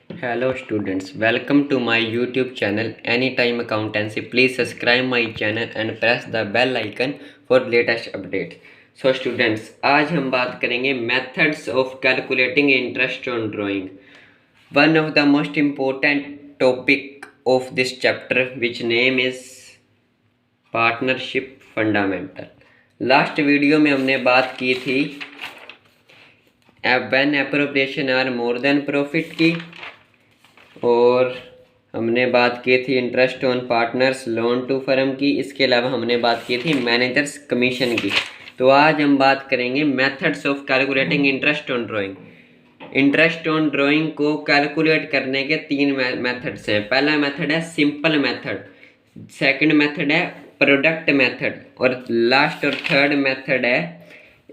Hello students, welcome to my YouTube channel Anytime Accountancy. Please subscribe my channel and press the bell icon for latest updates. So students, आज हम बात करेंगे methods of calculating interest on drawing. One of the most important topic of this chapter, which name is partnership fundamental. Last video में हमने बात की थी when appropriation are more than profit की, और हमने बात की थी interest on partners loan to firm की। इसके अलावा हमने बात की थी मैनेजर्स कमीशन की। तो आज हम बात करेंगे methods of calculating interest on drawing. Interest on drawing को कैलकुलेट करने के तीन मेथड्स हैं। पहला मेथड है सिंपल मेथड, सेकंड मेथड है प्रोडक्ट मेथड, और लास्ट और थर्ड मेथड है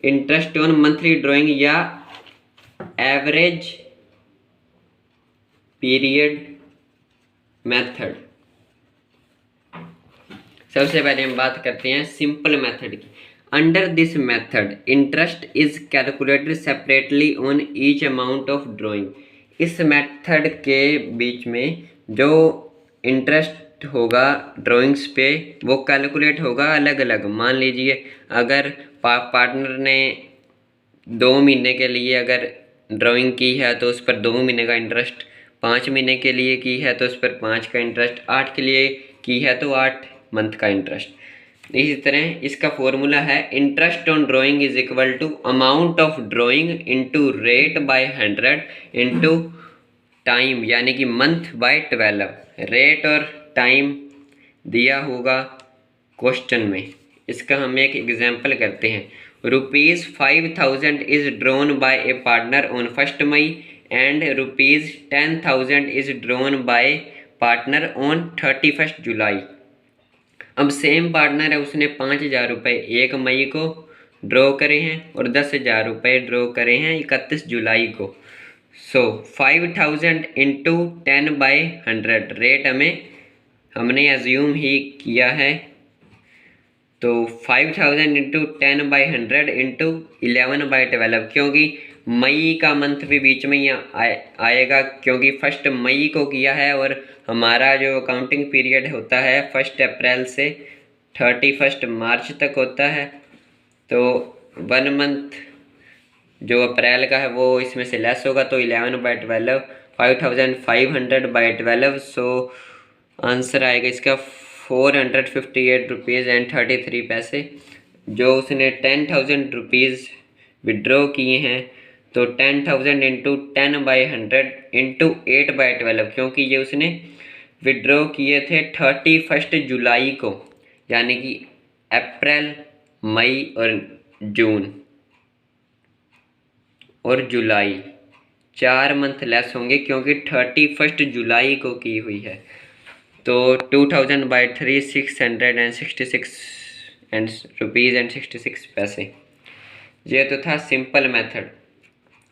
इंटरेस्ट ऑन मंथली ड्राइंग या एवरेज पीरियड मेथड। सबसे पहले हम बात करते हैं सिंपल मेथड की। Under this method interest is calculated separately on each amount of drawing. इस मेथड के बीच में जो इंटरेस्ट होगा ड्राइंग्स पे वो कैलकुलेट होगा अलग अलग। मान लीजिए अगर पार्टनर ने 2 महीने के लिए अगर ड्राइंग की है तो उस पर 2 महीने का इंटरेस्ट, 5 महीने के लिए की है तो उस पर 5 का इंटरेस्ट, 8 के लिए की है तो 8 मंथ का इंटरेस्ट। इसी तरह इसका फॉर्मूला है interest on drawing is equal to amount of drawing into rate by 100 into time, यानी कि मंथ बाय 12। रेट और टाइम दिया होगा क्वेश्चन में। इसका हम एक एग्जाम्पल करते हैं। ₹5000 is drawn by a partner on 1 May and ₹10,000 is drawn by partner on 31 July. अब सेम पार्टनर है, उसने 5,000 रुपये 1 मई को ड्रॉ करे हैं और 10,000 रुपये ड्रॉ करे हैं 31 जुलाई को। सो 5,000 इंटू 10/100 रेट हमने एज्यूम ही किया है। तो 5,000 इंटू 10/100 इंटू 11/12, क्योंकि मई का मंथ भी बीच में ही आएगा, क्योंकि 1 मई को किया है और हमारा जो अकाउंटिंग पीरियड होता है 1 अप्रैल से 31 मार्च तक होता है। तो 1 मंथ जो अप्रैल का है वो इसमें से लेस होगा, तो 11/12 5,500/12। सो आंसर आएगा इसका 458 रुपीज़ एंड 33 पैसे। जो उसने 10,000 रुपीज़ विड्रॉ किए हैं तो 10,000 इंटू 10/100 इंटू 8/12, क्योंकि ये उसने विड्रॉ किए थे 31 जुलाई को, यानी कि अप्रैल, मई और जून और जुलाई 4 मंथ लेस होंगे, क्योंकि 31 जुलाई को की हुई है। तो 2000/3 666 रुपीज़ एंड 66 पैसे। ये तो था सिंपल मेथड।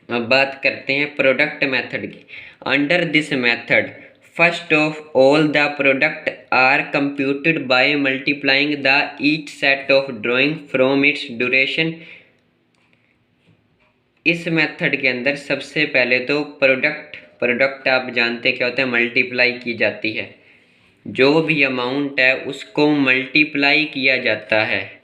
अब बात करते हैं प्रोडक्ट मेथड की। Under this method first of all the product are computed by multiplying the each set of drawing from its duration. इस मेथड के अंदर सबसे पहले तो प्रोडक्ट आप जानते क्या होता है, मल्टीप्लाई की जाती है। जो भी अमाउंट है उसको मल्टीप्लाई किया जाता है,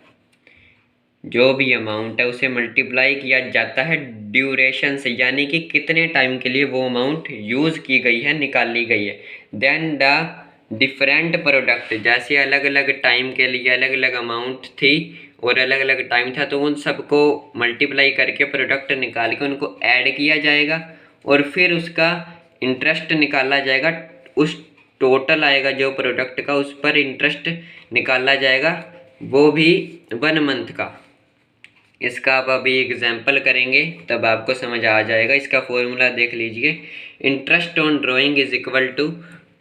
जो भी अमाउंट है उसे मल्टीप्लाई किया जाता है ड्यूरेशन से, यानी कि कितने टाइम के लिए वो अमाउंट यूज़ की गई है, निकाली गई है। देन द डिफरेंट प्रोडक्ट, जैसे अलग अलग टाइम के लिए अलग अलग अमाउंट थी और अलग अलग टाइम था, तो उन सबको मल्टीप्लाई करके प्रोडक्ट निकाल के उनको ऐड किया जाएगा और फिर उसका इंटरेस्ट निकाला जाएगा। उस टोटल आएगा जो प्रोडक्ट का, उस पर इंटरेस्ट निकाला जाएगा, वो भी 1 मंथ का। इसका आप अभी एग्जाम्पल करेंगे तब आपको समझ आ जाएगा। इसका फॉर्मूला देख लीजिए। Interest on drawing is equal to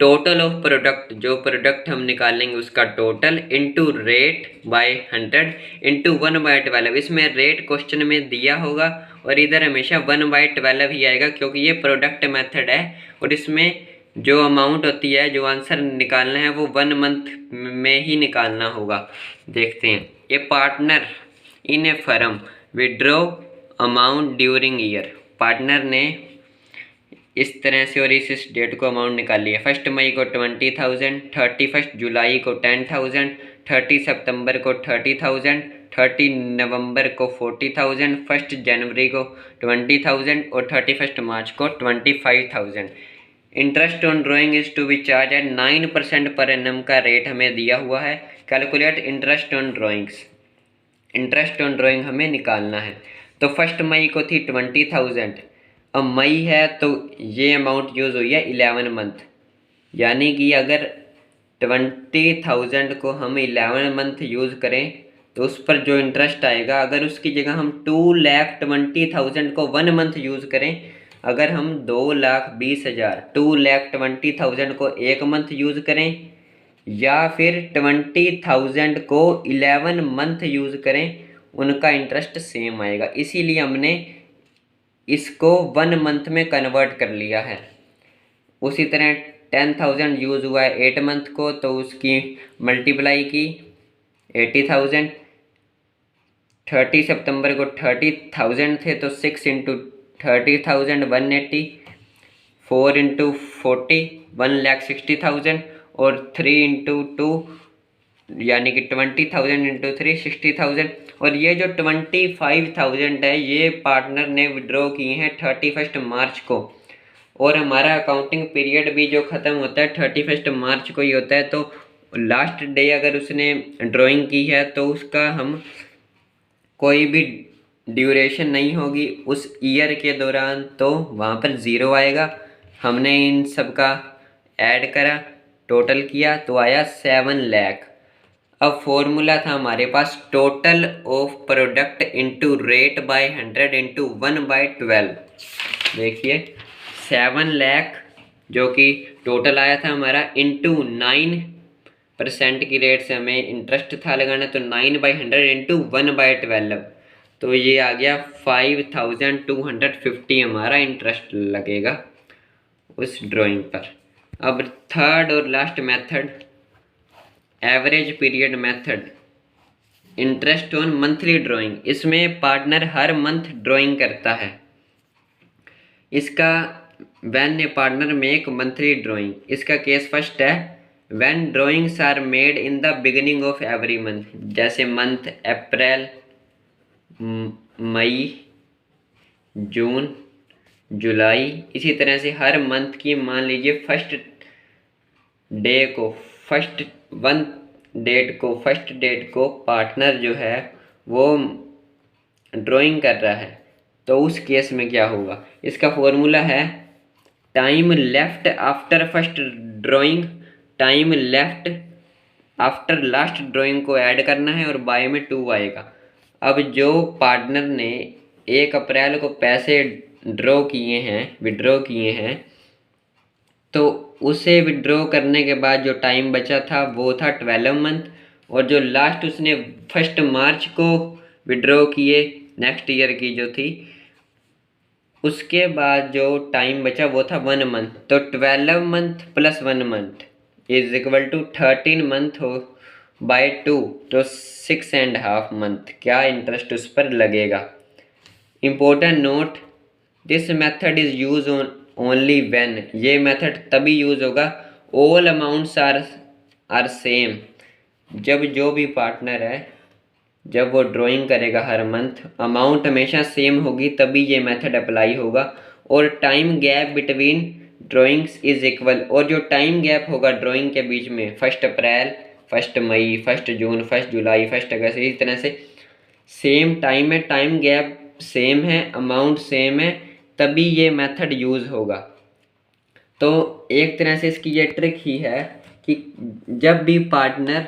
total of product, जो प्रोडक्ट हम निकालेंगे उसका total, into rate by 100 into 1/12। इसमें रेट क्वेश्चन में दिया होगा और इधर हमेशा 1/12 ही आएगा, क्योंकि ये प्रोडक्ट मेथड है और इसमें जो अमाउंट होती है, जो आंसर निकालना है वो 1 मंथ में ही निकालना होगा। देखते हैं। ये partner in A firm withdraw amount during year. Partner ने इस तरह से और इस डेट को अमाउंट निकालिए। 1 मई को 20,000, 31 जुलाई को 10,000, 30 सितंबर को 30,000, 30 नवंबर को 40,000, 1 जनवरी को 20,000 और 31 मार्च को 25,000। Interest on drawing is to be charge at 9% per annum का रेट हमें दिया हुआ है। Calculate interest on drawings. Interest on drawing हमें निकालना है। तो 1 मई को थी 20,000, अब मई है तो ये अमाउंट यूज़ हुई है 11 मंथ, यानी कि अगर 20,000 को हम 11 मंथ यूज़ करें तो उस पर जो इंटरेस्ट आएगा, अगर उसकी जगह हम 2,20,000 को 1 मंथ यूज़ करें, अगर हम 2,20,000 2,20,000 को 1 मंथ यूज़ करें या फिर 20,000 को 11 मंथ यूज़ करें, उनका इंटरेस्ट सेम आएगा। इसीलिए हमने इसको 1 मंथ में कन्वर्ट कर लिया है। उसी तरह 10,000 यूज़ हुआ है 8 मंथ को, तो उसकी मल्टीप्लाई की 80,000। 30 सितंबर को 30,000 थे तो 6 इंटू 30,000 180, 4 इंटू 40 1,60,000 और 3 इंटू 2 यानी कि 20,000 इंटू 3 60,000। और ये जो 25,000 है ये पार्टनर ने विड्रॉ किए हैं 31 मार्च को, और हमारा अकाउंटिंग पीरियड भी जो ख़त्म होता है 31 मार्च को ही होता है। तो लास्ट डे अगर उसने ड्राइंग की है तो उसका हम कोई भी ड्यूरेशन नहीं होगी उस ईयर के दौरान, तो वहाँ पर ज़ीरो आएगा। हमने इन सब का ऐड करा, टोटल किया तो आया 7 लाख। अब फॉर्मूला था हमारे पास total of product into rate by 100 into 1/12। देखिए 7 लाख जो कि टोटल आया था हमारा, इंटू 9% की रेट से हमें इंटरेस्ट था लगाना, तो 9/100 इंटू 1/12, तो ये आ गया 5,250 हमारा इंटरेस्ट लगेगा उस ड्राइंग पर। अब थर्ड और last method, average period method, interest on monthly drawing. इसमें पार्टनर हर मंथ ड्राइंग करता है। इसका when a partner make monthly drawing, इसका केस फर्स्ट है when drawings are made in the beginning of every month, जैसे month अप्रैल, मई, जून, जुलाई, इसी तरह से हर मंथ की मान लीजिए फर्स्ट डेट को पार्टनर जो है वो ड्राइंग कर रहा है, तो उस केस में क्या होगा। इसका फॉर्मूला है time left after first drawing, time left after last drawing को ऐड करना है और बाय में 2 आएगा। अब जो पार्टनर ने 1 अप्रैल को पैसे विड्रॉ किए हैं, तो उसे विड्रॉ करने के बाद जो टाइम बचा था वो था 12 मंथ, और जो लास्ट उसने 1 मार्च को विड्रॉ किए नेक्स्ट ईयर की जो थी, उसके बाद जो टाइम बचा वो था 1 मंथ, तो 12 month plus 1 month is equal to 13 month हो बाय 2, तो 6.5 मंथ क्या इंटरेस्ट उस पर लगेगा। Important note, this method is use on only when, ये मेथड तभी यूज़ होगा ऑल अमाउंट्स आर सेम, जब जो भी पार्टनर है जब वो ड्राइंग करेगा हर मंथ, अमाउंट हमेशा सेम होगी तभी ये मेथड अप्लाई होगा। और time gap between drawings is equal, और जो टाइम गैप होगा ड्राइंग के बीच में 1 अप्रैल, 1 मई, 1 जून, 1 जुलाई, 1 अगस्त, इसी तरह से सेम टाइम है, टाइम गैप सेम है, अमाउंट सेम है, तभी ये मेथड यूज़ होगा। तो एक तरह से इसकी ये ट्रिक ही है कि जब भी पार्टनर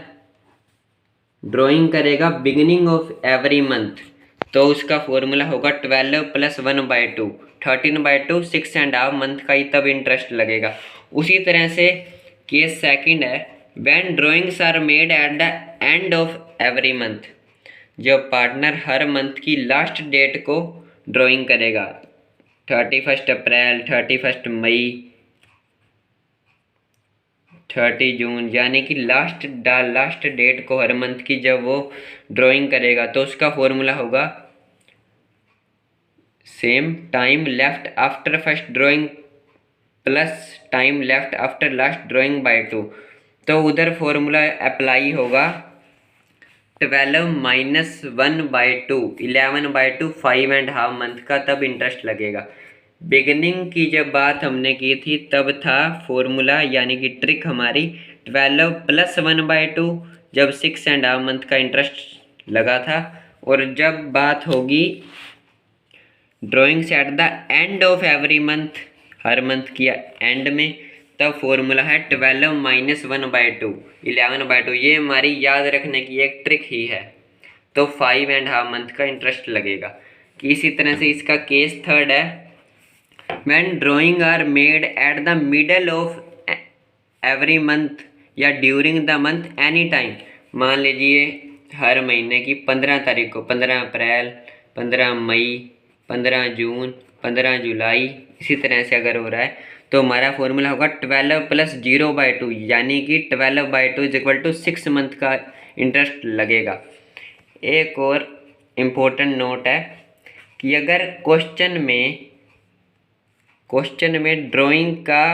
ड्राइंग करेगा बिगिनिंग ऑफ एवरी मंथ, तो उसका फॉर्मूला होगा 12 प्लस 1/2, 13/2 6.5 मंथ का ही तब इंटरेस्ट लगेगा। उसी तरह से केस सेकंड है when drawings are made at the end of every month, जब पार्टनर हर मंथ की लास्ट डेट को ड्राइंग करेगा, 31 अप्रैल, 31 मई, 30 जून, यानी कि लास्ट डेट को हर मंथ की जब वो ड्राइंग करेगा, तो उसका फॉर्मूला होगा same time left after first drawing plus time left after last drawing by 2, तो उधर फॉर्मूला अप्लाई होगा 12 माइनस 1/2, 11/2 5.5 मंथ का, तब इंटरेस्ट लगेगा। बिगिनिंग की जब बात हमने की थी तब था फॉर्मूला यानी कि ट्रिक हमारी 12 प्लस 1/2, जब 6.5 मंथ का इंटरेस्ट लगा था। और जब बात होगी drawings eight the end of every month, her month की एंड में, तब फॉर्मूला है 12 माइनस 1/2, 11/2। ये हमारी याद रखने की एक ट्रिक ही है। तो 5.5 मंथ का इंटरेस्ट लगेगा। कि इसी तरह से इसका केस थर्ड है, when drawing are made at the middle of every month या during the month any time. मान लीजिए हर महीने की 15 तारीख को, 15 अप्रैल, 15 मई, 15 जून, 15 जुलाई, इसी तरह से अगर हो रहा है तो हमारा फॉर्मूला होगा 12 प्लस 0/2, यानी कि 12/2 इज इक्वल टू 6 मंथ का इंटरेस्ट लगेगा। एक और इम्पोर्टेंट नोट है कि अगर क्वेश्चन में ड्राइंग का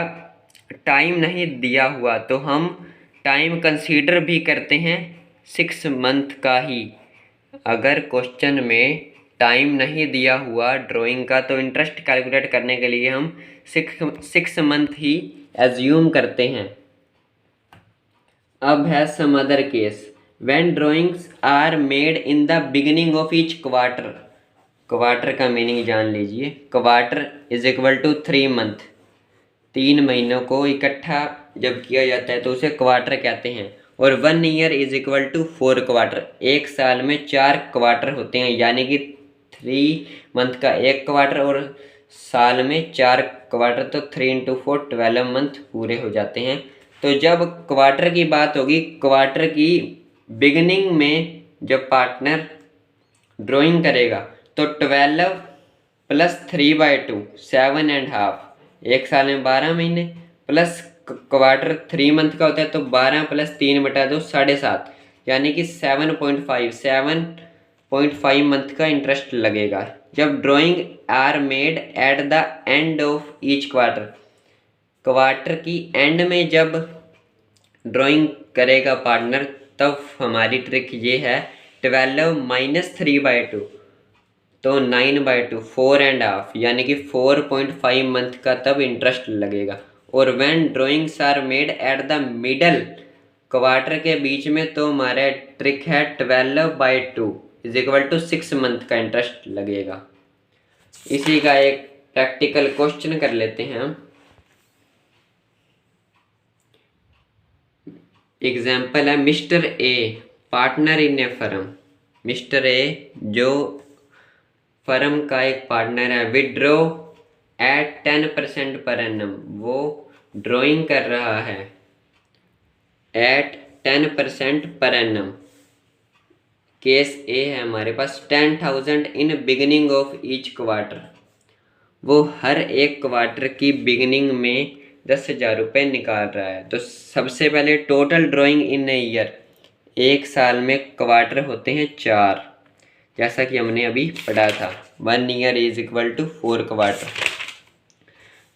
टाइम नहीं दिया हुआ तो हम टाइम कंसीडर भी करते हैं 6 मंथ का ही। अगर क्वेश्चन में टाइम नहीं दिया हुआ ड्राइंग का तो इंटरेस्ट कैलकुलेट करने के लिए हम 6 मंथ ही एज्यूम करते हैं। अब है some other case, when drawings are made in the beginning of each quarter. Quarter का मीनिंग जान लीजिए। Quarter is equal to 3 month, 3 महीनों को इकट्ठा जब किया जाता है तो उसे क्वार्टर कहते हैं। और 1 year is equal to 4 quarter, एक साल में 4 क्वार्टर होते हैं, यानी कि 3 मंथ का एक क्वार्टर और साल में 4 क्वार्टर, तो 3 इंटू 4 12 मंथ पूरे हो जाते हैं। तो जब क्वार्टर की बात होगी, क्वार्टर की बिगिनिंग में जब पार्टनर ड्राइंग करेगा तो 12 प्लस 3/2 7.5, एक साल में 12 महीने, प्लस क्वार्टर 3 मंथ का होता है तो 12 प्लस 3/2 7.5, यानी कि 7.5 मंथ का इंटरेस्ट लगेगा। जब drawing are made at the end of each quarter, quarter की एंड में जब ड्राइंग करेगा पार्टनर, तब हमारी ट्रिक ये है 12 माइनस 3/2, तो 9/2 4.5, यानी कि 4.5 मंथ का तब इंटरेस्ट लगेगा। और when drawings are made at the middle, quarter के बीच में, तो हमारा ट्रिक है 12/2 इज इक्वल टू 6 मंथ का इंटरेस्ट लगेगा। इसी का एक प्रैक्टिकल क्वेश्चन कर लेते हैं हम। एग्जाम्पल है mister A partner in A firm. Mister A जो फर्म का एक पार्टनर है, विड्रॉ एट 10% पर एनम, वो ड्राइंग कर रहा है एट 10% पर एनम। केस ए है हमारे पास 10,000 in beginning of each quarter, वो हर एक क्वार्टर की बिगिनिंग में 10,000 रुपये निकाल रहा है। तो सबसे पहले total drawing in a year, एक साल में क्वार्टर होते हैं 4, जैसा कि हमने अभी पढ़ा था। 1 year is equal to 4 quarter.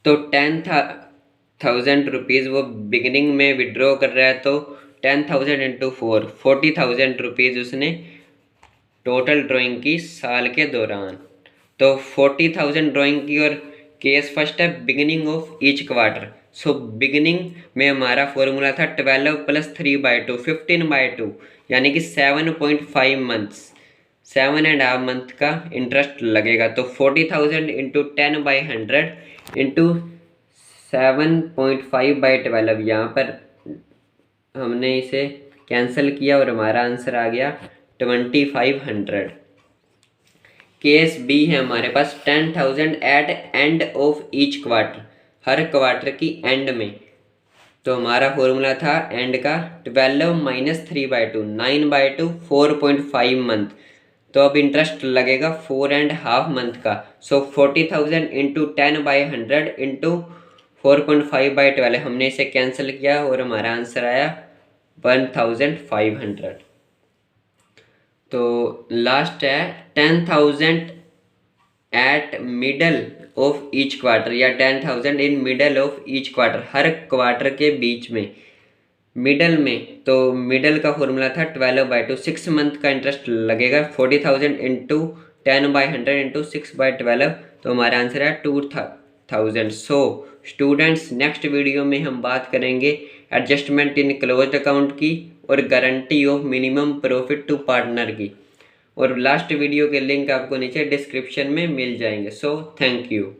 तो 10,000 रुपीज़ वो बिगिनिंग में विड्रॉ कर रहा है, तो 10,000 इंटू 4 40,000 रुपीज़ उसने टोटल ड्राइंग की साल के दौरान। तो 40,000 ड्राइंग की, और केस फर्स्ट है beginning of each quarter. So beginning में हमारा फॉर्मूला था 12 प्लस 3/2 15/2, यानी कि 7.5 मंथ्स, 7.5 मंथ का इंटरेस्ट लगेगा। तो 40,000 इंटू 10/100 इंटू 7.5/12, यहाँ पर हमने इसे कैंसिल किया और हमारा आंसर आ गया 2500। केस बी है हमारे पास 10,000 at end of each quarter, हर क्वार्टर की एंड में। तो हमारा फॉर्मूला था एंड का 12 माइनस 3/2 9/2 4.5 मंथ, तो अब इंटरेस्ट लगेगा 4.5 मंथ का। सो 40,000 इंटू 10/100 इंटू 4.5/12, हमने इसे कैंसिल किया और हमारा आंसर आया 1,500। तो लास्ट है 10,000 eight middle of each quarter या 10,000 in middle of each quarter, हर क्वार्टर के बीच में, मिडल में। तो मिडल का फॉर्मूला था 12/2, 6 मंथ का इंटरेस्ट लगेगा 40,000 इंटू 10/100 इंटू 6/12, तो हमारा आंसर है 2,000। सो स्टूडेंट्स, नेक्स्ट वीडियो में हम बात करेंगे एडजस्टमेंट इन क्लोज्ड अकाउंट की और guarantee of minimum profit to partner की, और लास्ट वीडियो के लिंक आपको नीचे डिस्क्रिप्शन में मिल जाएंगे। So thank you.